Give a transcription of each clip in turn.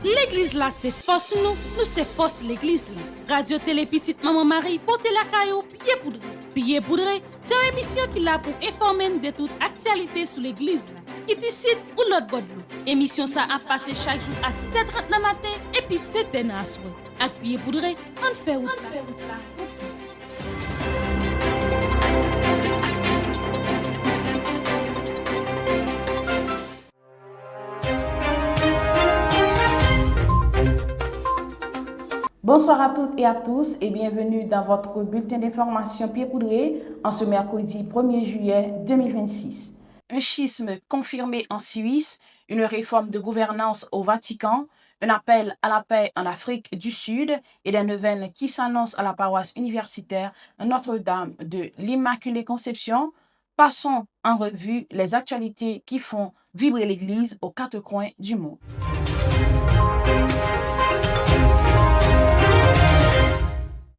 L'église là, c'est force nous c'est force l'église là. Radio Télé Petite Maman Marie, portez la caillou, pied poudré. Pied poudré, c'est une émission qui là pour informer de toute actualité sur l'église là. Qui t'icite ou l'autre bord de l'eau. Émission ça a passé chaque jour à 6h30 le matin et puis 7h dans la soirée. Avec pied poudré, on fait route là aussi. Bonsoir à toutes et à tous et bienvenue dans votre bulletin d'information Pied Poudré en ce mercredi 1er juillet 2026. Un schisme confirmé en Suisse, une réforme de gouvernance au Vatican, un appel à la paix en Afrique du Sud et des nouvelles qui s'annoncent à la paroisse universitaire Notre-Dame de l'Immaculée Conception. Passons en revue les actualités qui font vibrer l'Église aux quatre coins du monde.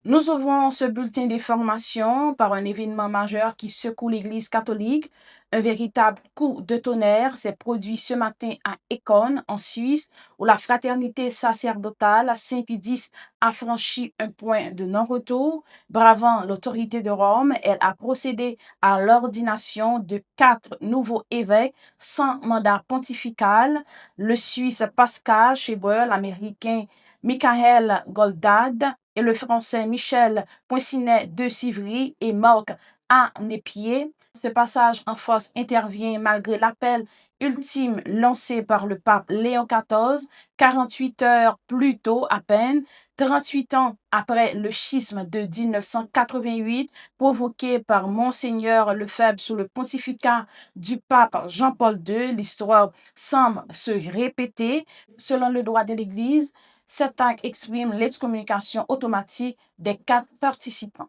Nous ouvrons ce bulletin d'information par un événement majeur qui secoue l'Église catholique. Un véritable coup de tonnerre s'est produit ce matin à Écône, en Suisse, où la fraternité sacerdotale Saint-Pie X a franchi un point de non-retour. Bravant l'autorité de Rome, elle a procédé à l'ordination de 4 nouveaux évêques sans mandat pontifical. Le Suisse Pascal Scheber, l'Américain Michael Goldad et le Français Michel Poincinet de Civry et Marc Anépier. Ce passage en force intervient malgré l'appel ultime lancé par le pape Léon XIV, 48 heures plus tôt à peine, 38 ans après le schisme de 1988 provoqué par Monseigneur Lefebvre sous le pontificat du pape Jean-Paul II. L'histoire semble se répéter. Selon le droit de l'Église, cet acte exprime l'excommunication automatique des 4 participants.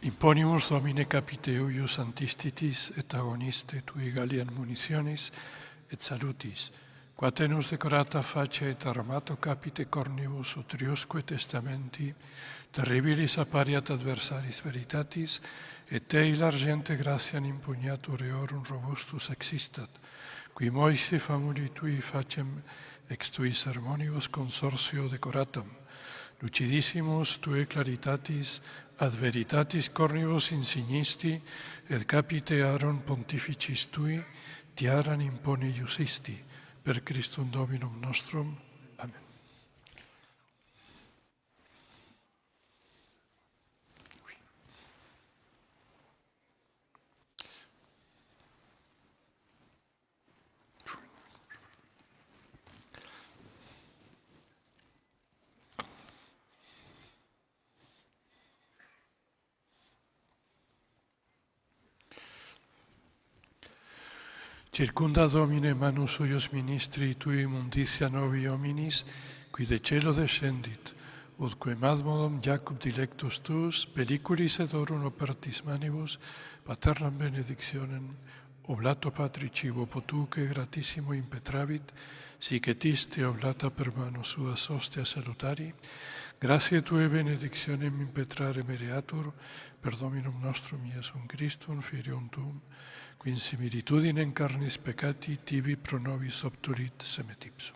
Imponimus Domine capite eius antistitis et agoniste tui Gallian munitionis et salutis, quatenus decorata face et armato capite cornibus utriusque testamenti, terribilis appariat adversaris veritatis, et ei l'argente gratiam impugnatur eorum robustus existat, qui moisi famuli tui facem ex tui sermonibus consortio decoratam, lucidissimus tue claritatis ad veritatis cornibus insignisti, et capite Aaron pontificis tui, tiaram impone iusisti, per Christum Dominum nostrum. Amen. Circunda Domine manus huius ministri tui munditia novi hominis, qui de cielo descendit, utquem ad modum Jacub dilectus tuus, pelliculis et orum opertis manibus, paternam benedictionem, oblato Patri cibo potuque gratissimo impetravit, sic et iste oblata per manus suas hostia salutari, gratia tue benedictionem impetrare mereatur, per Dominum nostrum Iesum Christum, Filium tuum, qui in similitudine in carnis peccati tibi pro nobis obtulit semet ipsum.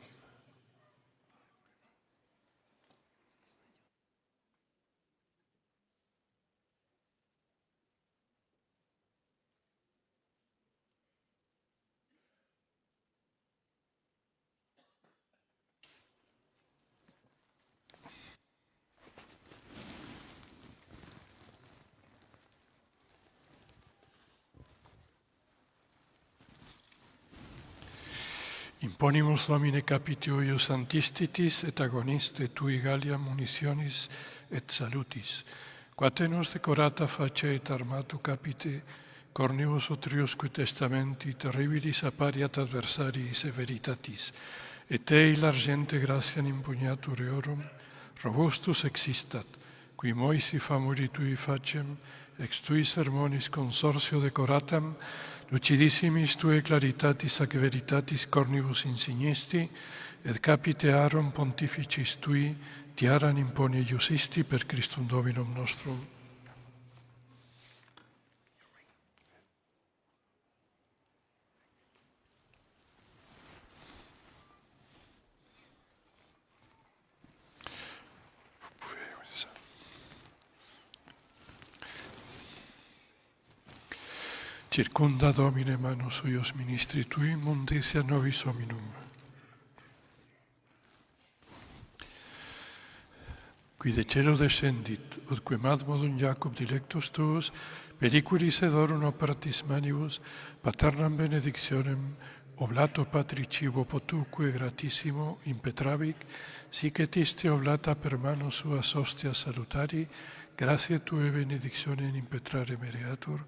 Imponimus Domine capite eius antistitis et agoniste tui Galliam munitionis et salutis, quatenus decorata face et armato capite cornibus utriusque testamenti terribilis appariat adversaris et veritatis, et ei l'argente gratiam impugnatur eorum robustus existat, qui moisi famuli tui facem ex tui sermonis consortio decoratam, lucidissimis tue claritatis ac veritatis cornibus insignisti, et capite Aaron pontificis tui, tiaram impone iusisti per Christum Dominum nostrum. Circunda Domine manus huius ministri tui, munditia nobis hominum. Qui de cielo descendit, ut quem ad modum Jacob dilectus tuus, periculis edorum operatis manibus, paternam benedictionem, oblato patri cibo potuque gratissimo impetravic, sic et iste oblata per mano suas hostia salutari, gratia tue benedictionem impetrare mereatur,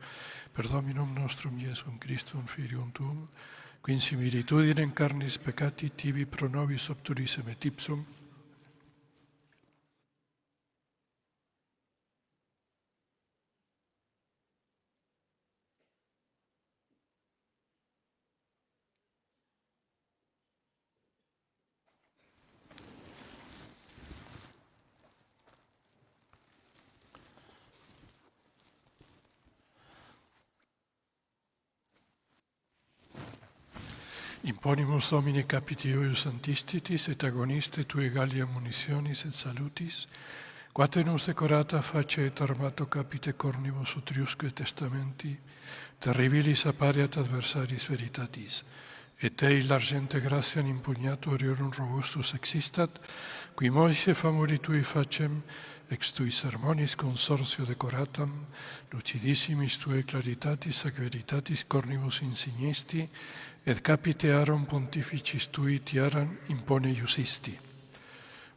per Dominum nostrum Iesum Christum Filium tuum, qui in similitudine carnis peccati tibi pro nobis obturisem et ipsum, imponimus Domine capiti eius antistitis et agoniste tue Gallia munitionis et salutis, quatenus decorata face et armato capite cornibus utriusque testamenti, terribilis appariat adversaris veritatis, et ei l'argente gratiam impugnatoriorum robustus existat, qui Moise famuli tui facem, ex tui sermonis consortio decoratam, lucidissimis tue claritatis ac veritatis cornibus insignisti, et capite Aaron pontificis tui tiaram impone iusisti.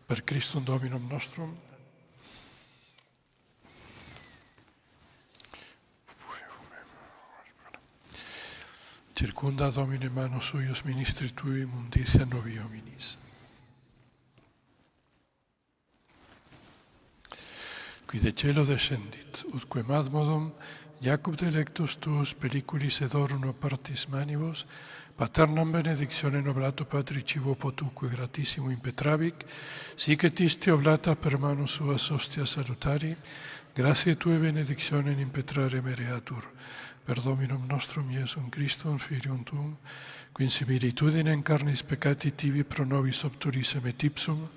Per Christum Dominum nostrum. Circunda Domine manus huius ministri tui munditia novi hominis. Qui de cielo descendit, ut quem ad modum Jacob delectus tuus periculis edorum partis manibus, paternam benedictionem oblato patri cibo potuque gratissimo impetravic, sic et iste oblata per mano suas hostia salutari, gratia tue benedictionem impetrare mereatur, per Dominum nostrum Iesum Christum Filium tuum, qui in similitudine in carnis peccati tibi pro nobis obturisem et ipsum,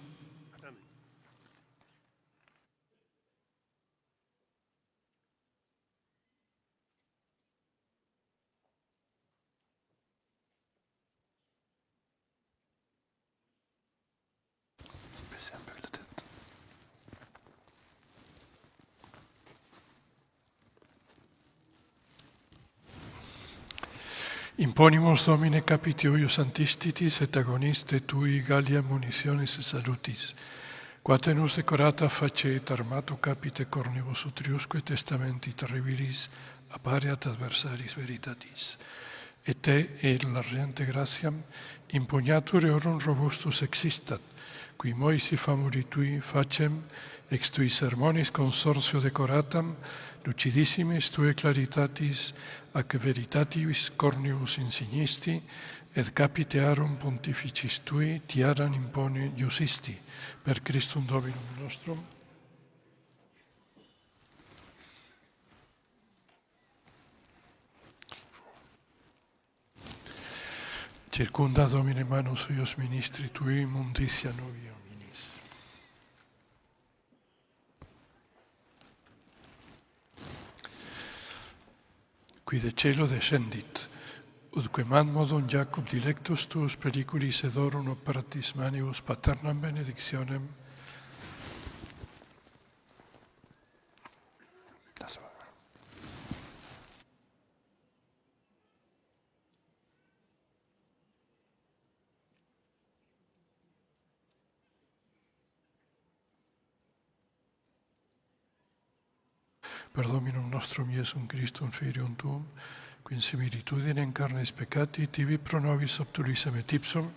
imponimus Domine capiti eius antistitis et agoniste tui Gallia munitionis et salutis, quatenus decorata face et armato capite cornibus utriusque testamenti terribilis appariat adversaris veritatis, et te l'argente gratiam impugnatur eorum robustus existat, qui Moisi famuli tui facem, ex tui sermonis consortio decoratam, lucidissimis tue claritatis ac veritatis cornibus insignisti, et capite Aaron pontificis tui tiaram impone iusisti, per Christum Dominum nostrum. Circunda Domine manus huius ministri tui munditia novi hominis. Qui de cielo descendit, ut quem ad modum Jacob dilectus tuus periculis edorum operatis manibus paternam benedictionem, per Dominum nostrum Iesum Christum Filium tuum, qui in similitudine in carnis peccati tibi pro nobis obturisem et ipsum,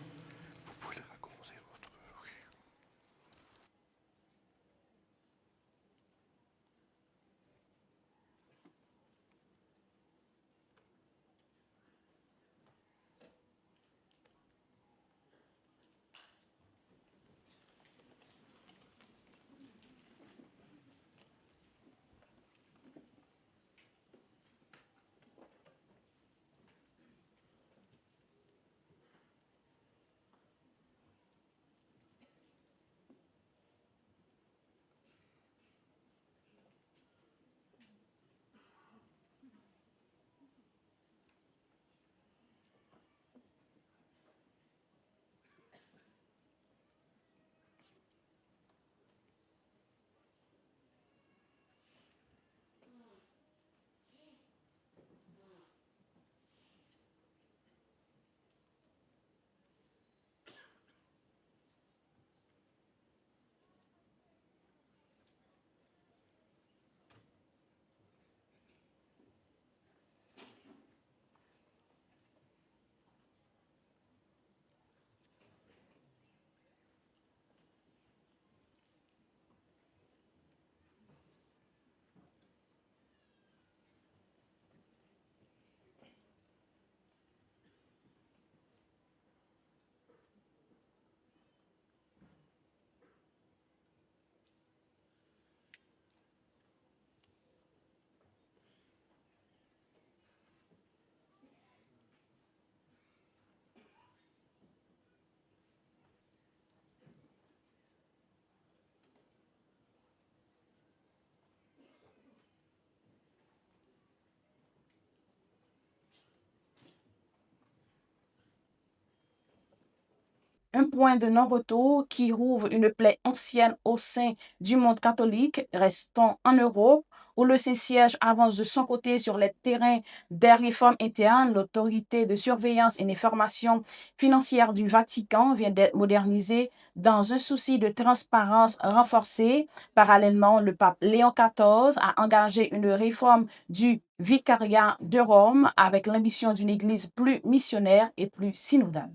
un point de non-retour qui rouvre une plaie ancienne au sein du monde catholique. Restons en Europe, où le Saint-Siège avance de son côté sur les terrains des réformes internes. L'autorité de surveillance et d'information financière du Vatican vient d'être modernisée dans un souci de transparence renforcée. Parallèlement, le pape Léon XIV a engagé une réforme du vicariat de Rome avec l'ambition d'une église plus missionnaire et plus synodale.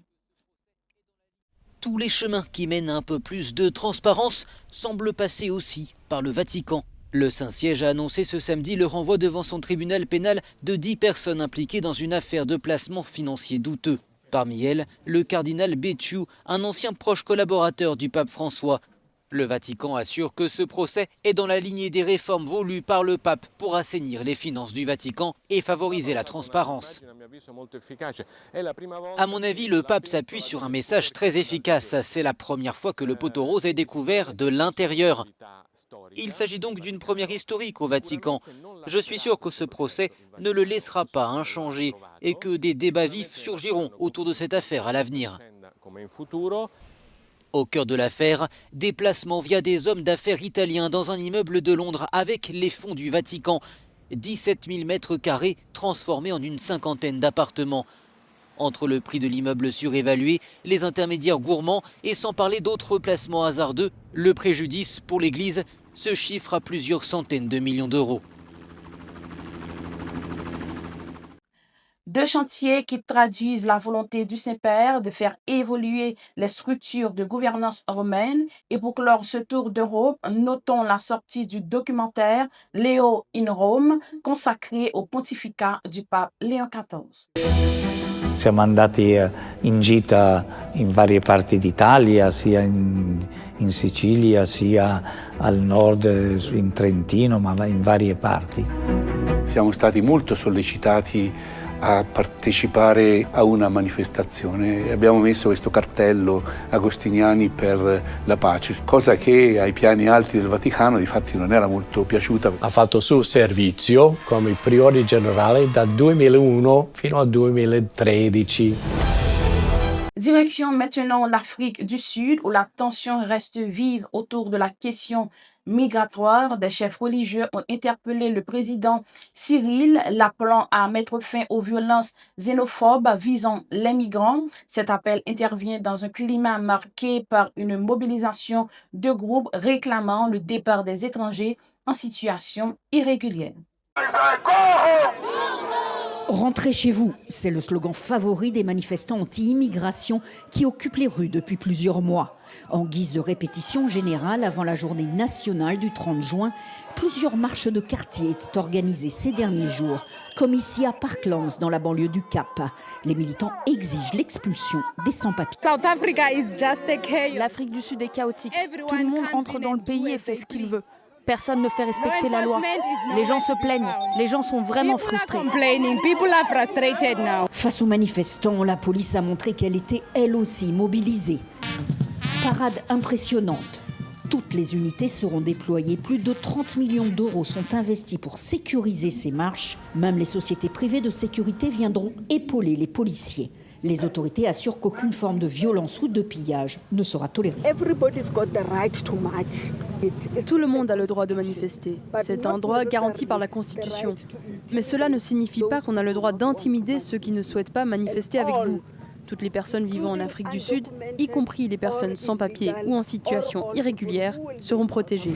Tous les chemins qui mènent à un peu plus de transparence semblent passer aussi par le Vatican. Le Saint-Siège a annoncé ce samedi le renvoi devant son tribunal pénal de 10 personnes impliquées dans une affaire de placement financier douteux. Parmi elles, le cardinal Becciu, un ancien proche collaborateur du pape François. Le Vatican assure que ce procès est dans la lignée des réformes voulues par le pape pour assainir les finances du Vatican et favoriser la transparence. À mon avis, le pape s'appuie sur un message très efficace. C'est la première fois que le poteau rose est découvert de l'intérieur. Il s'agit donc d'une première historique au Vatican. Je suis sûr que ce procès ne le laissera pas inchangé et que des débats vifs surgiront autour de cette affaire à l'avenir. Au cœur de l'affaire, des placements via des hommes d'affaires italiens dans un immeuble de Londres avec les fonds du Vatican. 17 000 mètres carrés transformés en une cinquantaine d'appartements. Entre le prix de l'immeuble surévalué, les intermédiaires gourmands et sans parler d'autres placements hasardeux, le préjudice pour l'Église se chiffre à plusieurs centaines de millions d'euros. Deux chantiers qui traduisent la volonté du Saint-Père de faire évoluer les structures de gouvernance romaine. Et pour clore ce tour d'Europe, notons la sortie du documentaire Leo in Rome, consacré au pontificat du pape Léon XIV. Siamo andati in gita in varie parti d'Italia, sia in Sicilia, sia al nord, in Trentino, ma in varie parti. Siamo stati molto sollecitati a partecipare a una manifestazione. Abbiamo messo questo cartello Agostiniani per la pace, cosa che ai piani alti del Vaticano difatti non era molto piaciuta. Ha fatto il suo servizio come priore generale dal 2001 fino al 2013. Direction maintenant l'Afrique du Sud, où la tension reste vive autour de la question migratoire. Des chefs religieux ont interpellé le président Cyril, l'appelant à mettre fin aux violences xénophobes visant les migrants. Cet appel intervient dans un climat marqué par une mobilisation de groupes réclamant le départ des étrangers en situation irrégulière. Rentrez chez vous, c'est le slogan favori des manifestants anti-immigration qui occupent les rues depuis plusieurs mois. En guise de répétition générale avant la journée nationale du 30 juin, plusieurs marches de quartier étaient organisées ces derniers jours, comme ici à Parklands dans la banlieue du Cap. Les militants exigent l'expulsion des sans-papiers. L'Afrique du Sud est chaotique. Tout le monde entre dans le pays et fait ce qu'il veut. Personne ne fait respecter la loi. Les gens se plaignent. Les gens sont vraiment frustrés. Face aux manifestants, la police a montré qu'elle était elle aussi mobilisée. Parade impressionnante. Toutes les unités seront déployées. Plus de 30 millions d'euros sont investis pour sécuriser ces marches. Même les sociétés privées de sécurité viendront épauler les policiers. Les autorités assurent qu'aucune forme de violence ou de pillage ne sera tolérée. Tout le monde a le droit de manifester. C'est un droit garanti par la Constitution. Mais cela ne signifie pas qu'on a le droit d'intimider ceux qui ne souhaitent pas manifester avec vous. Toutes les personnes vivant en Afrique du Sud, y compris les personnes sans papier ou en situation irrégulière, seront protégées.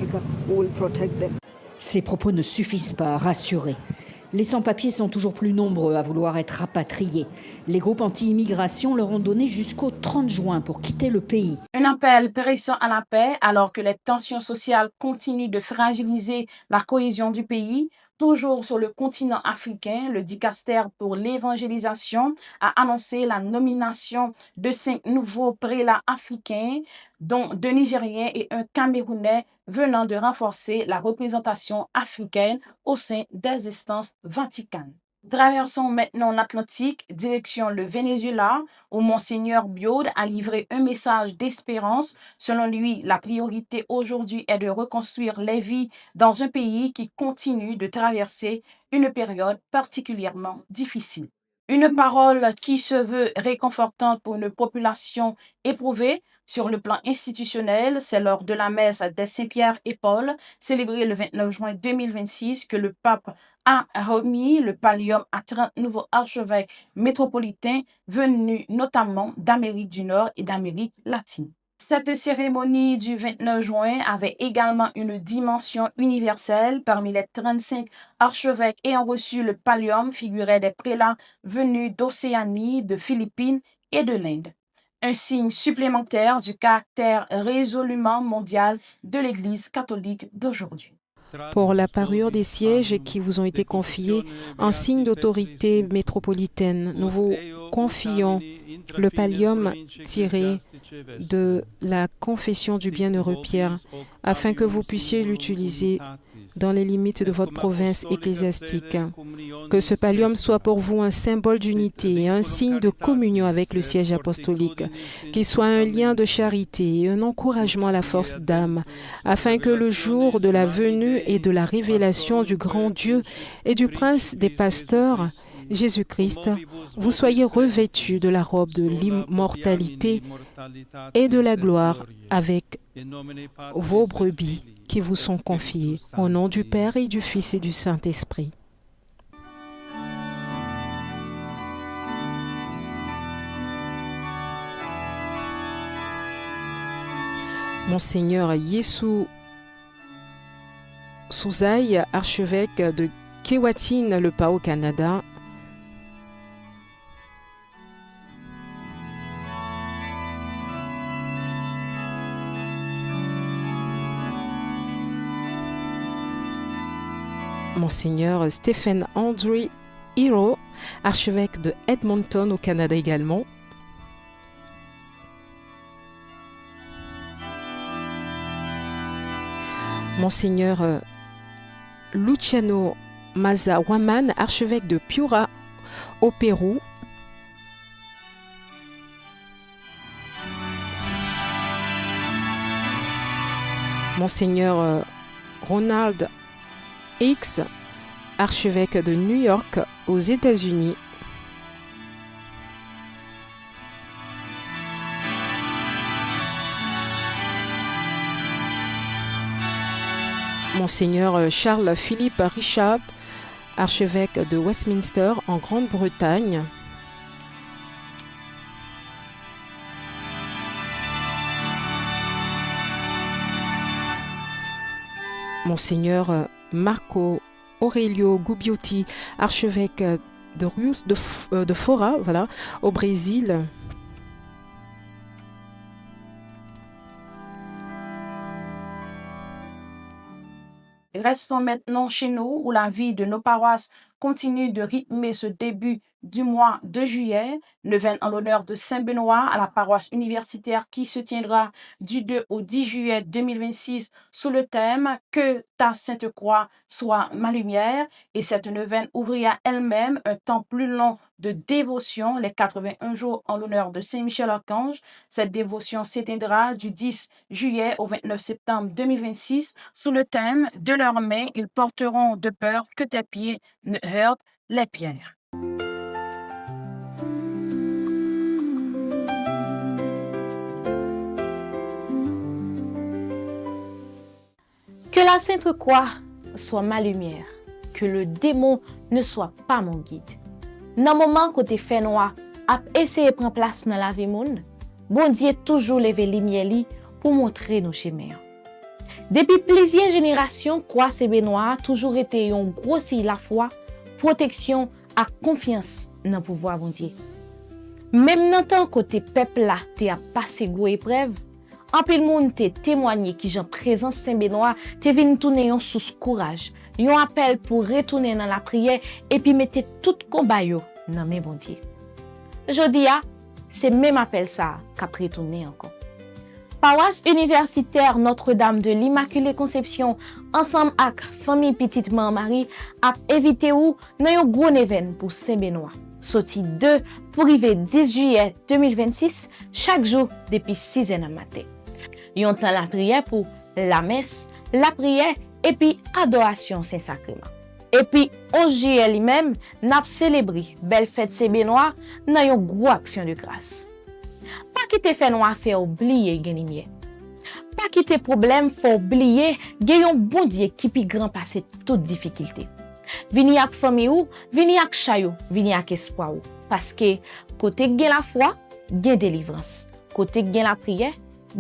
Ces propos ne suffisent pas à rassurer. Les sans-papiers sont toujours plus nombreux à vouloir être rapatriés. Les groupes anti-immigration leur ont donné jusqu'au 30 juin pour quitter le pays. Un appel pressant à la paix alors que les tensions sociales continuent de fragiliser la cohésion du pays. Toujours sur le continent africain, le dicaster pour l'évangélisation a annoncé la nomination de 5 nouveaux prélats africains, dont 2 Nigériens et un Camerounais, venant de renforcer la représentation africaine au sein des instances vaticanes. Traversons maintenant l'Atlantique, direction le Venezuela, où Monseigneur Biaud a livré un message d'espérance. Selon lui, la priorité aujourd'hui est de reconstruire les vies dans un pays qui continue de traverser une période particulièrement difficile. Une parole qui se veut réconfortante pour une population éprouvée sur le plan institutionnel, c'est lors de la messe des Saint-Pierre et Paul, célébrée le 29 juin 2026, que le pape a remis le pallium à 30 nouveaux archevêques métropolitains venus notamment d'Amérique du Nord et d'Amérique latine. Cette cérémonie du 29 juin avait également une dimension universelle. Parmi les 35 archevêques ayant reçu le pallium figuraient des prélats venus d'Océanie, de Philippines et de l'Inde. Un signe supplémentaire du caractère résolument mondial de l'Église catholique d'aujourd'hui. Pour la parure des sièges qui vous ont été confiés, en signe d'autorité métropolitaine, nous vous confions le pallium tiré de la confession du bienheureux Pierre, afin que vous puissiez l'utiliser dans les limites de votre province ecclésiastique. Que ce pallium soit pour vous un symbole d'unité et un signe de communion avec le siège apostolique, qu'il soit un lien de charité et un encouragement à la force d'âme, afin que le jour de la venue et de la révélation du grand Dieu et du prince des pasteurs, Jésus-Christ, vous soyez revêtus de la robe de l'immortalité et de la gloire avec vos brebis qui vous sont confiées, au nom du Père et du Fils et du Saint-Esprit. Monseigneur Yesu Souzaï, archevêque de Keewatin-le-Pas au Canada, Monseigneur Stephen Andrew Hero, archevêque de Edmonton au Canada également, Monseigneur Luciano Maza Waman, archevêque de Piura au Pérou, Monseigneur Ronald X, archevêque de New York aux États-Unis, Monseigneur Charles-Philippe Richard, archevêque de Westminster en Grande-Bretagne, Monseigneur Marco Aurelio Gubbiotti, archevêque de Rios de Fora, voilà, au Brésil, Restons maintenant chez nous où la vie de nos paroisses continue de rythmer ce début du mois de juillet. Neuvaine en l'honneur de Saint-Benoît à la paroisse universitaire qui se tiendra du 2 au 10 juillet 2026 sous le thème « Que ta Sainte Croix soit ma lumière ». Et cette neuvaine ouvrira elle-même un temps plus long de dévotion, les 81 jours en l'honneur de Saint-Michel-Archange. Cette dévotion s'éteindra du 10 juillet au 29 septembre 2026 sous le thème « De leurs mains, ils porteront de peur que tes pieds ne heurtent les pierres ». Que la Sainte Croix soit ma lumière, que le démon ne soit pas mon guide. Dans le moment où tu fais noir, à essayer de prendre place dans la vie monde, bon Dieu toujours levé lumière pour montrer nos chemins. Depuis plusieurs générations, Croix Saint-Benoît a toujours été un gros signe la foi, protection et confiance dans le pouvoir bon Dieu. Même dans le temps que tes peuples là t'es passé gros épreuve, en pile monde te témoigné qui j'en présence Saint-Benoît te venu tourner un sous courage, un appel pour retourner dans la prière et puis mettre tout combat yo dans mes bon Dieu. Jodi a, c'est même appel ça qu'a retourner encore. Paroisse universitaire Notre-Dame de l'Immaculée Conception ensemble avec famille Petite Marie a invité ou dans un gros événement pour Saint-Benoît. Sorti 2 pour arriver 10 juillet 2026 chaque jour depuis 6h du matin. Yon temps la prière pour la messe, la prière et puis adoration Saint-Sacrement. Et puis 11 juillet lui-même, n'a célébré belle fête Saint-Benoît dans une grosse action de grâce. Pas quitter fait noir faire oublier genimier. Pas quitter problème faut oublier gen un bon Dieu qui pi grand passer toute difficulté. Vini ak famille ou, vini ak chayou, vini ak espoir ou. Parce que côté gen la foi, gen délivrance. Côté gen la prière,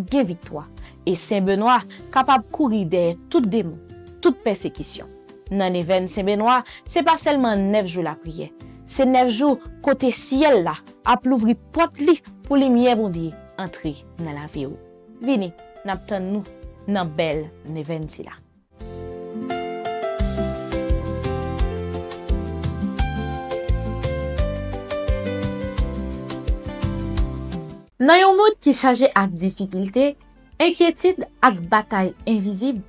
gen victoire. Et Saint-Benoît capable courir derrière tout démon, toute persécution. Dans l'événement Saint-Benoît, c'est pas seulement 9 jours la prière. C'est 9 jours côté ciel là, à l'ouvrir porte li pour lumière bon Dieu entrer dans la vie ou. Vini, n'attend nous dans belle événement là. Dans un monde qui chargé avec difficulté, inquiétude ak bataille invisible,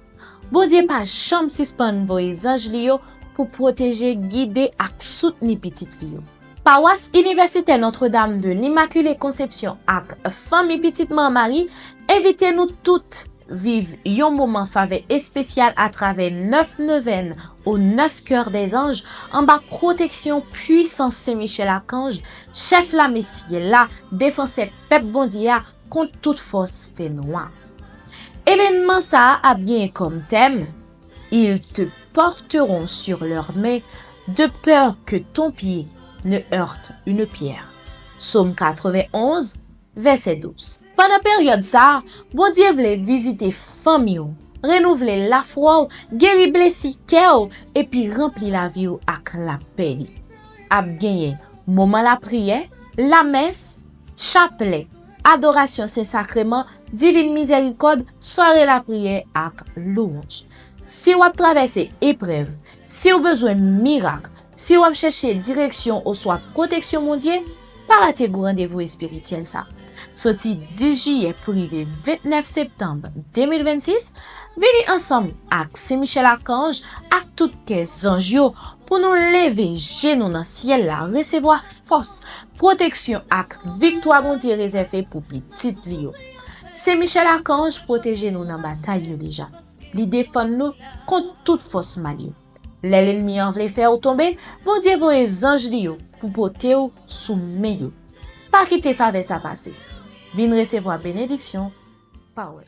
bon Dieu pas jamais suspend vos anges liyo pour protéger, guider ak soutenir petit liyo. Paroisse Université Notre-Dame de l'Immaculée Conception ak famille Petite Marie invite nous toutes vivre un moment faveur et spécial à travers 9 neuvaines aux 9 cœurs des anges en bas protection puissance Saint-Michel Archange, chef la Messie là, défenseur peuple bondia contre toute force fait noir. Événement ça a bien comme thème, ils te porteront sur leurs mains de peur que ton pied ne heurte une pierre. Psaume 91, verset 12. Pendant période ça, bon Dieu voulait visiter famille, renouveler la foi, guérir blessé cœur et puis remplir la vie avec la paix. A gagné moment la prière, la messe, chapelet, adoration Saint-Sacrement, divine miséricorde, soirée la prière avec louange. Si vous traversez épreuve, si vous avez besoin de miracle, si vous cherchez direction ou soit protection mondiale, pas rater rendez-vous spirituel ça. Sorti 10 juillet pour le 29 septembre 2026, venez ensemble avec Saint-Michel Archange, avec toutes les anges pour nous lever genoux dans le ciel là, recevoir force, protection et victoire mondiale réservée pour petit Lio. Saint-Michel Archange protège nous dans la bataille déjà. Il défend nous contre toute force malio. L'ennemi en veut faire tomber, bon Dieu vos anges Lio pour porter sous main. Pas quitter faveur ça passer. Vin recevoir bénédiction, Paola.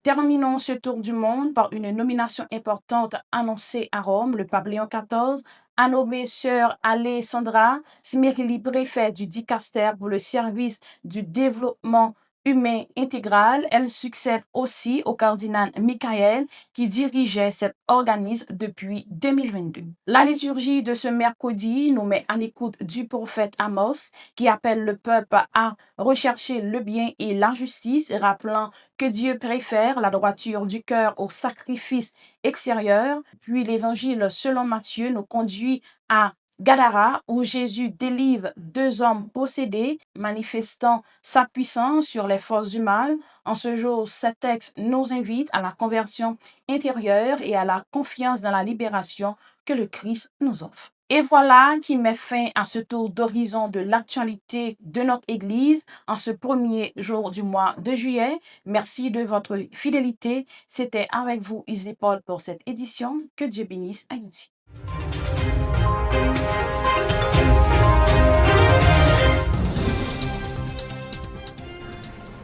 Terminons ce tour du monde par une nomination importante annoncée à Rome. Le pape Léon XIV a nommé sœur Alessandra Smirli préfet du dicaster pour le service du développement humain intégral. Elle succède aussi au cardinal Michael qui dirigeait cet organisme depuis 2022. La liturgie de ce mercredi nous met à l'écoute du prophète Amos qui appelle le peuple à rechercher le bien et la justice, rappelant que Dieu préfère la droiture du cœur au sacrifice extérieur. Puis l'évangile selon Matthieu nous conduit à Gadara, où Jésus délivre 2 hommes possédés, manifestant sa puissance sur les forces du mal. En ce jour, ce texte nous invite à la conversion intérieure et à la confiance dans la libération que le Christ nous offre. Et voilà qui met fin à ce tour d'horizon de l'actualité de notre Église en ce premier jour du mois de juillet. Merci de votre fidélité. C'était avec vous, Isée Paul, pour cette édition. Que Dieu bénisse Haïti.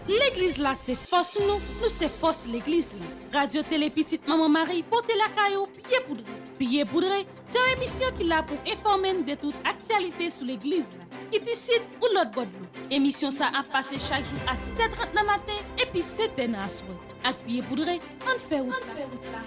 L'église là, c'est force nous c'est force l'église là. Radio Télé Petite Maman Marie, portez la caillou, pied poudré. C'est une émission qui là pour informer de toute actualité sur l'église là. Qui ici ou l'autre bord de l'eau. Émission ça a passé chaque jour à 6h30 le matin et puis 7h dans la soirée. Avec pied poudré, on fait route là.